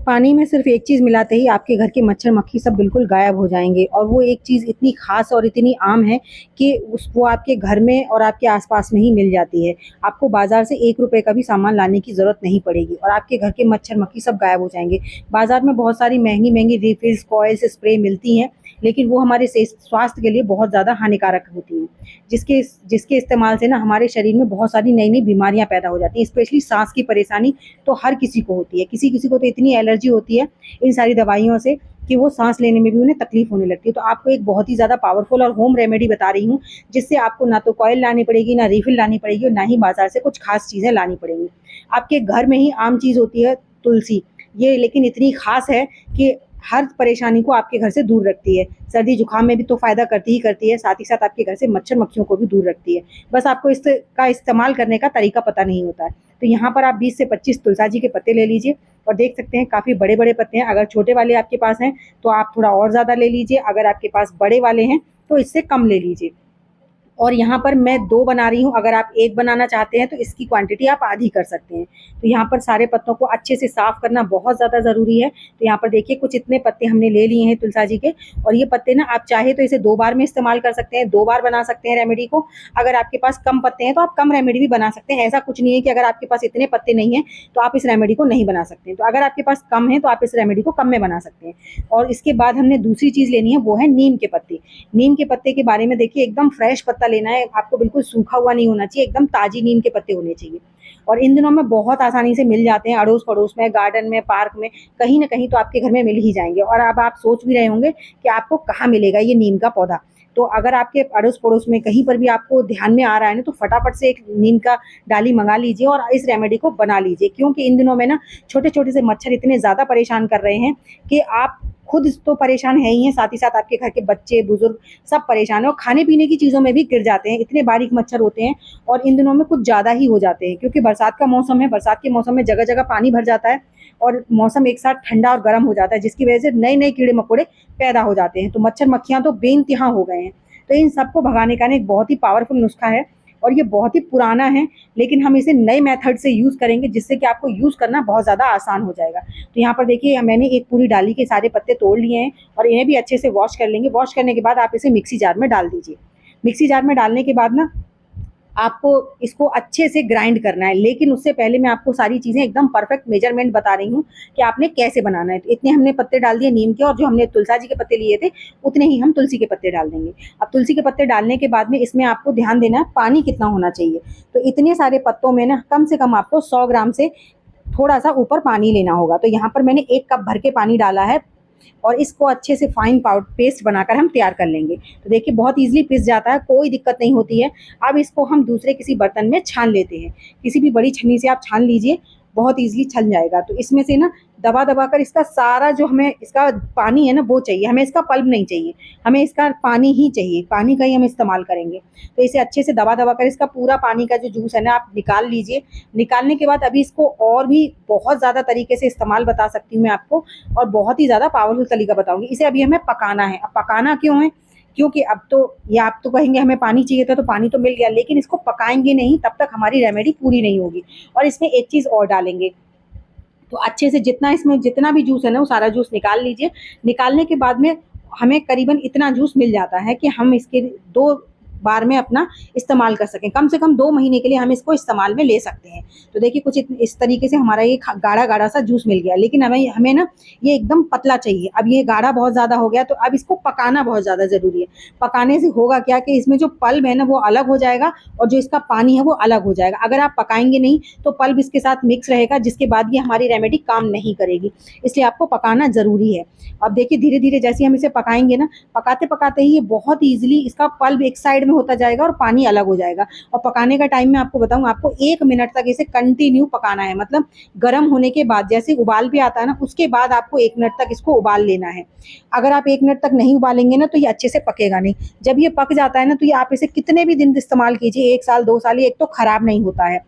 पानी में सिर्फ एक चीज़ मिलाते ही आपके घर के मच्छर मक्खी सब बिल्कुल गायब हो जाएँगे और वो एक चीज़ इतनी ख़ास और इतनी आम है कि वो आपके घर में और आपके आस-पास में ही मिल जाती है। आपको बाज़ार से ₹1 का भी सामान लाने की ज़रूरत नहीं पड़ेगी और आपके घर के मच्छर मक्खी सब गायब हो जाएँगे। बाज़ार में बहुत सारी महँगी-महँगी रिफिल्स, कॉइल्स, स्प्रे मिलती हैं, लेकिन वो हमारे स्वास्थ्य के लिए बहुत ज़्यादा हानिकारक होती हैं। जिसके जिसके इस्तेमाल से ना हमारे शरीर में बहुत सारी नई-नई बीमारियाँ पैदा हो जाती हैं, स्पेशली साँस की परेशानी तो हर किसी को होती है। किसी-किसी को तो इतनी एलर्जी होती है इन सारी दवाइयों से कि वो साँस लेने में भी उन्हें तकलीफ़ होने लगती है। तो आपको एक बहुत ही ज़्यादा पावरफुल और होम रेमेडी बता रही हूँ, जिससे आपको ना तो कॉइल लानी पड़ेगी, ना रिफिल लानी पड़ेगी और ना ही बाज़ार से कुछ ख़ास चीज़ें लानी पड़ेंगी। आपके घर में ही आम चीज़ होती है तुलसी, ये लेकिन इतनी ख़ास है कि हर परेशानी को आपके घर से दूर रखती है। सर्दी-जुकाम में भी तो फ़ायदा करती ही करती है, साथ ही साथ आपके घर से मच्छर-मक्खियों को भी दूर रखती है। बस आपको इसका इस्तेमाल करने का तरीका पता नहीं होता है। तो यहाँ पर आप 20 से 25 तुलसा जी के पत्ते ले लीजिए और देख सकते हैं काफ़ी बड़े-बड़े पत्ते हैं। अगर छोटे वाले आपके पास हैं, तो आप थोड़ा और ज़्यादा ले लीजिए, अगर आपके पास बड़े वाले हैं, तो इससे कम ले लीजिए। और यहाँ पर मैं 2 बना रही हूँ, अगर आप 1 बनाना चाहते हैं तो इसकी क्वांटिटी आप आधी कर सकते हैं। तो यहाँ पर सारे पत्तों को अच्छे से साफ़ करना बहुत ज़्यादा ज़रूरी है। तो यहाँ पर देखिए कुछ इतने पत्ते हमने ले लिए हैं तुलसा जी के और ये पत्ते ना आप चाहे तो इसे 2 बार में इस्तेमाल कर सकते हैं, 2 बार बना सकते हैं रेमेडी को। अगर आपके पास कम पत्ते हैं तो आप कम रेमेडी भी बना सकते हैं। ऐसा कुछ नहीं है कि अगर आपके पास इतने पत्ते नहीं हैं तो आप इस रेमेडी को नहीं बना सकते हैं। तो अगर आपके पास कम है तो आप इस रेमेडी को कम में बना सकते हैं। और इसके बाद हमने दूसरी चीज़ लेनी है, वो है नीम के पत्ते। नीम के पत्ते के बारे में देखिए एकदम फ्रेश पत्ता लेना है, आपको बिल्कुल सूखा हुआ नहीं होना चाहिए, एकदम ताज़ी नीम के पत्ते होने चाहिए। और इन दिनों में बहुत आसानी से मिल जाते हैं, अड़ोस-पड़ोस में, गार्डन में, पार्क में, कहीं न कहीं तो आपके घर में मिल ही जाएँगे। और अब आप सोच भी रहे होंगे कि आपको कहाँ मिलेगा ये नीम का पौधा। तो अगर आपके अड़ोस-पड़ोस में कहीं पर भी आपको ध्यान में आ रहा है ना, तो फटाफट से एक नीम का डाली मँगा लीजिए और इस रेमेडी को बना लीजिए। क्योंकि इन दिनों में ना छोटे-छोटे से मच्छर इतने ज़्यादा परेशान कर रहे हैं कि आप खुद तो परेशान हैं ही हैं, साथ ही साथ आपके घर के बच्चे, बुज़ुर्ग सब परेशान हैं और खाने-पीने की चीज़ों में भी गिर जाते हैं। इतने बारीक मच्छर होते हैं और इन दिनों में कुछ ज़्यादा ही हो जाते हैं क्योंकि बरसात का मौसम है, बरसात के मौसम में जगह-जगह पानी भर जाता है और मौसम एक साथ ठंडा और गर्म हो जाता है, जिसकी वजह से नए-नए कीड़े-मकोड़े पैदा हो जाते हैं। तो मच्छर-मक्खियाँ तो बेइंतहा हो गए हैं। तो इन सबको भगाने का ना एक बहुत ही पावरफुल नुस्खा है और ये बहुत ही पुराना है, लेकिन हम इसे नए मेथड से यूज़ करेंगे जिससे कि आपको यूज़ करना बहुत ज़्यादा आसान हो जाएगा। तो यहाँ पर देखिए मैंने एक पूरी डाली के सारे पत्ते तोड़ लिए हैं और इन्हें भी अच्छे से वॉश कर लेंगे। वॉश करने के बाद आप इसे मिक्सी जार में डाल दीजिए। मिक्सी जार में डालने के बाद ना आपको इसको अच्छे से ग्राइंड करना है, लेकिन उससे पहले मैं आपको सारी चीज़ें एकदम परफेक्ट मेजरमेंट बता रही हूँ कि आपने कैसे बनाना है। तो इतने हमने पत्ते डाल दिए नीम के और जो हमने तुलसा जी के पत्ते लिए थे, उतने ही हम तुलसी के पत्ते डाल देंगे। अब तुलसी के पत्ते डालने के बाद में इसमें आपको ध्यान देना है पानी कितना होना चाहिए। तो इतने सारे पत्तों में ना कम से कम आपको 100 ग्राम से थोड़ा-सा ऊपर पानी लेना होगा। तो यहाँ पर मैंने 1 कप भर के पानी डाला है और इसको अच्छे से फाइन पेस्ट बनाकर हम तैयार कर लेंगे। तो देखिए बहुत ईज़िली पिस जाता है, कोई दिक्कत नहीं होती है। अब इसको हम दूसरे किसी बर्तन में छान लेते हैं। किसी भी बड़ी छन्नी से आप छान लीजिए, बहुत ईज़िली छन जाएगा। तो इसमें से ना दबा-दबा कर इसका सारा जो हमें इसका पानी है ना वो चाहिए, हमें इसका पल्प नहीं चाहिए, हमें इसका पानी ही चाहिए, पानी का ही हम इस्तेमाल करेंगे। तो इसे अच्छे से दबा-दबा कर इसका पूरा पानी का जो जूस है ना आप निकाल लीजिए। निकालने के बाद अभी इसको और भी बहुत ज़्यादा तरीके से इस्तेमाल बता सकती हूँ मैं आपको और बहुत ही ज़्यादा पावरफुल तरीका बताऊँगी। इसे अभी हमें पकाना है। अब पकाना क्यों है? क्योंकि अब तो ये आप तो कहेंगे हमें पानी चाहिए था तो पानी तो मिल गया, लेकिन इसको पकाएँगे नहीं तब तक हमारी रेमेडी पूरी नहीं होगी। और इसमें एक चीज़ और डालेंगे, तो अच्छे से जितना इसमें जितना भी जूस है ना वो सारा जूस निकाल लीजिए। निकालने के बाद में हमें करीबन इतना जूस मिल जाता है कि हम इसके 2 बार में अपना इस्तेमाल कर सकें। कम से कम 2 महीने के लिए हम इसको इस्तेमाल में ले सकते हैं। तो देखिए कुछ इस तरीके से हमारा ये गाढ़ा-गाढ़ा सा जूस मिल गया, लेकिन हमें हमें ना ये एकदम पतला चाहिए। अब ये गाढ़ा बहुत ज़्यादा हो गया तो अब इसको पकाना बहुत ज़्यादा ज़रूरी है। पकाने से होगा क्या कि इसमें जो पल्प है ना वो अलग हो जाएगा और जो इसका पानी है वो अलग हो जाएगा। अगर आप पकाएँगे नहीं तो पल्प इसके साथ मिक्स रहेगा, जिसके बाद ये हमारी रेमेडी काम नहीं करेगी। इसलिए आपको पकाना ज़रूरी है। अब देखिए धीरे-धीरे जैसे हम इसे पकाएँगे ना, पकाते-पकाते ही ये बहुत ईज़िली इसका पल्प एक साइड में होता जाएगा और पानी अलग हो जाएगा। और पकाने का टाइम मैं आपको बताऊँ, आपको 1 मिनट तक इसे कंटिन्यू पकाना है। मतलब गर्म होने के बाद जैसे उबाल भी आता है ना, उसके बाद आपको 1 मिनट तक इसको उबाल लेना है। अगर आप 1 मिनट तक नहीं उबालेंगे ना तो ये अच्छे से पकेगा नहीं। जब ये पक जाता है ना तो ये आप इसे कितने भी दिन इस्तेमाल कीजिए, 1 साल 2 साल, ये एक तो खराब नहीं होता है।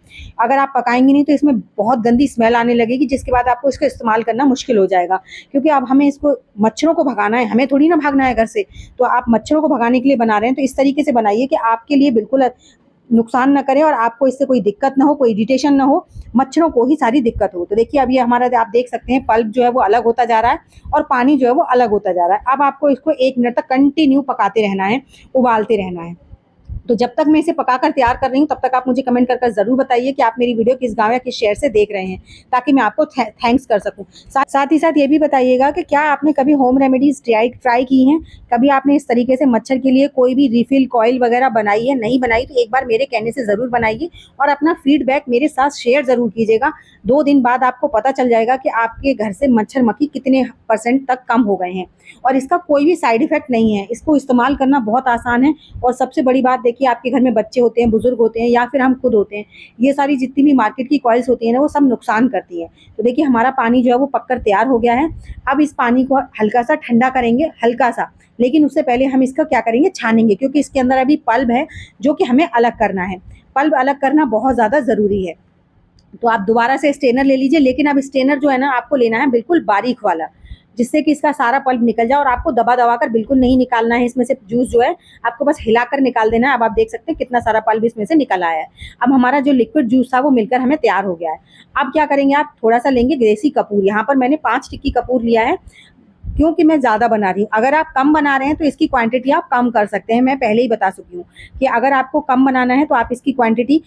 अगर आप पकाएँगे नहीं तो इसमें बहुत गंदी स्मेल आने लगेगी, जिसके बाद आपको इसको इस्तेमाल करना मुश्किल हो जाएगा। क्योंकि अब हमें इसको मच्छरों को भगाना है, हमें थोड़ी ना भागना है घर से। तो आप मच्छरों को भगाने के लिए बना रहे हैं तो इस तरीके से बनाइए कि आपके लिए बिल्कुल नुकसान ना करे और आपको इससे कोई दिक्कत ना हो, कोई इरिटेशन ना हो, मच्छरों को ही सारी दिक्कत हो। तो देखिए अब ये हमारा आप देख सकते हैं पल्प जो है वो अलग होता जा रहा है और पानी जो है वो अलग होता जा रहा है। अब आपको इसको 1 मिनट तक कंटिन्यू पकाते रहना है, उबालते रहना है। तो जब तक मैं इसे पकाकर तैयार कर रही हूँ तब तक आप मुझे कमेंट कर ज़रूर बताइए कि आप मेरी वीडियो किस गाँव या किस शहर से देख रहे हैं, ताकि मैं आपको थैंक्स कर सकूँ। साथ ही साथ ये भी बताइएगा कि क्या आपने कभी होम रेमेडीज़ ट्राई की हैं? कभी आपने इस तरीके से मच्छर के लिए कोई भी रिफ़िल कॉइल वगैरह बनाई है? नहीं बनाई तो एक बार मेरे कहने से ज़रूर बनाइए और अपना फीडबैक मेरे साथ शेयर ज़रूर कीजिएगा। 2 दिन बाद आपको पता चल जाएगा कि आपके घर से मच्छर मक्खी कितने % तक कम हो गए हैं और इसका कोई भी साइड इफ़ेक्ट नहीं है। इसको इस्तेमाल करना बहुत आसान है और सबसे बड़ी बात देखिए, आपके घर में बच्चे होते हैं, बुजुर्ग होते हैं या फिर हम खुद होते हैं, ये सारी जितनी भी मार्केट की कॉइल्स होती हैं ना वो सब नुकसान करती हैं। तो देखिए हमारा पानी जो है वो पककर तैयार हो गया है। अब इस पानी को हल्का सा ठंडा करेंगे, हल्का सा, लेकिन उससे पहले हम इसका क्या करेंगे, छानेंगे, क्योंकि इसके अंदर अभी पल्प है जो कि हमें अलग करना है। पल्प अलग करना बहुत ज़्यादा ज़रूरी है। तो आप दोबारा से स्ट्रेनर ले लीजिए, लेकिन अब स्ट्रेनर जो है ना आपको लेना है बिल्कुल बारीक वाला, जिससे कि इसका सारा पल्प निकल जाए और आपको दबा कर बिल्कुल नहीं निकालना है इसमें से जूस जो है, आपको बस हिलाकर निकाल देना है। अब आप देख सकते हैं कितना सारा पल्प इसमें से निकल आया है। अब हमारा जो लिक्विड जूस था वो मिलकर हमें तैयार हो गया है। अब क्या करेंगे, आप थोड़ा-सा लेंगे देसी कपूर, यहाँ पर मैंने 5 टिक्की कपूर लिया है, क्योंकि मैं ज़्यादा बना रही हूँ। अगर आप कम बना रहे हैं तो इसकी क्वांटिटी आप कम कर सकते हैं। मैं पहले ही बता चुकी हूँ कि अगर आपको कम बनाना है तो आप इसकी क्वांटिटी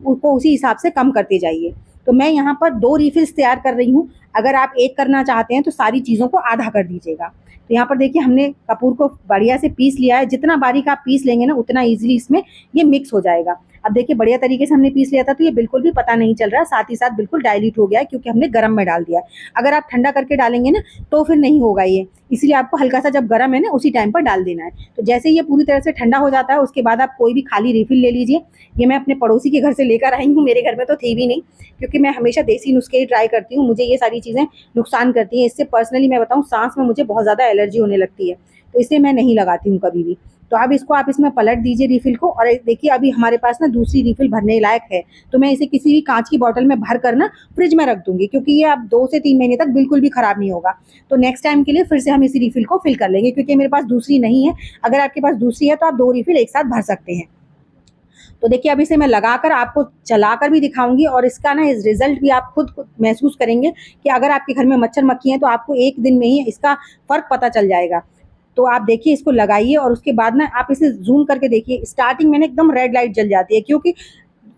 को उसी हिसाब से कम करते जाइए। तो मैं यहाँ पर 2 रिफिल्स तैयार कर रही हूँ। अगर आप 1 करना चाहते हैं तो सारी चीज़ों को आधा कर दीजिएगा। तो यहाँ पर देखिए हमने कपूर को बढ़िया से पीस लिया है। जितना बारीक आप पीस लेंगे ना उतना ईज़िली इसमें ये मिक्स हो जाएगा। अब देखिए बढ़िया तरीके से हमने पीस लिया था तो ये बिल्कुल भी पता नहीं चल रहा, साथ ही साथ बिल्कुल डाइल्यूट हो गया है क्योंकि हमने गरम में डाल दिया है। अगर आप ठंडा करके डालेंगे ना तो फिर नहीं होगा ये, इसलिए आपको हल्का सा जब गरम है ना उसी टाइम पर डाल देना है। तो जैसे ही ये पूरी तरह से ठंडा हो जाता है उसके बाद आप कोई भी खाली रिफिल ले लीजिए। ये मैं अपने पड़ोसी के घर से लेकर आई हूँ, मेरे घर में तो थी भी नहीं, क्योंकि मैं हमेशा देसी नुस्खे ही ट्राई करती हूँ। मुझे ये सारी चीज़ें नुकसान करती हैं। इससे पर्सनली मैं बताऊँ, सांस में मुझे बहुत ज़्यादा एलर्जी होने लगती है, तो इसलिए मैं नहीं लगाती हूँ कभी भी। तो अब इसको आप इसमें पलट दीजिए रिफिल को, और देखिए अभी हमारे पास ना दूसरी रिफिल भरने लायक है। तो मैं इसे किसी भी कांच की बॉटल में भर कर ना फ्रिज में रख दूंगी, क्योंकि ये अब 2 से 3 महीने तक बिल्कुल भी खराब नहीं होगा। तो नेक्स्ट टाइम के लिए फिर से हम इसी रिफिल को फिल कर लेंगे, क्योंकि मेरे पास दूसरी नहीं है। अगर आपके पास दूसरी है तो आप 2 रिफिल एक साथ भर सकते हैं। तो देखिए अब इसे मैं लगाकर आपको चलाकर भी दिखाऊंगी, और इसका ना इस रिजल्ट भी आप खुद महसूस करेंगे कि अगर आपके घर में मच्छर मक्खी हैं तो आपको 1 दिन में ही इसका फ़र्क पता चल जाएगा। तो आप देखिए इसको लगाइए और उसके बाद ना आप इसे ज़ूम करके देखिए। स्टार्टिंग में ना एकदम रेड लाइट जल जाती है, क्योंकि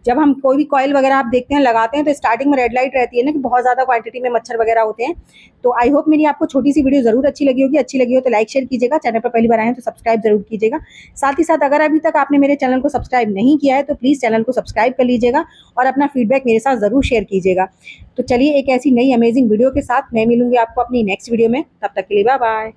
जब हम कोई भी कॉइल वगैरह आप देखते हैं लगाते हैं तो स्टार्टिंग में रेड लाइट रहती है ना, कि बहुत ज़्यादा क्वांटिटी में मच्छर वगैरह होते हैं। तो आई होप मेरी आपको छोटी सी वीडियो ज़रूर अच्छी लगी होगी। अच्छी लगी हो तो लाइक शेयर कीजिएगा, चैनल पर पहली बार आए हैं तो सब्सक्राइब जरूर कीजिएगा। साथ ही साथ अगर अभी तक आपने मेरे चैनल को सब्सक्राइब नहीं किया है तो प्लीज़ चैनल को सब्सक्राइब कर लीजिएगा और अपना फीडबैक मेरे साथ ज़रूर शेयर कीजिएगा। तो चलिए एक ऐसी नई अमेजिंग वीडियो के साथ मैं मिलूंगी आपको अपनी नेक्स्ट वीडियो में। तब तक के लिए बाय बाय।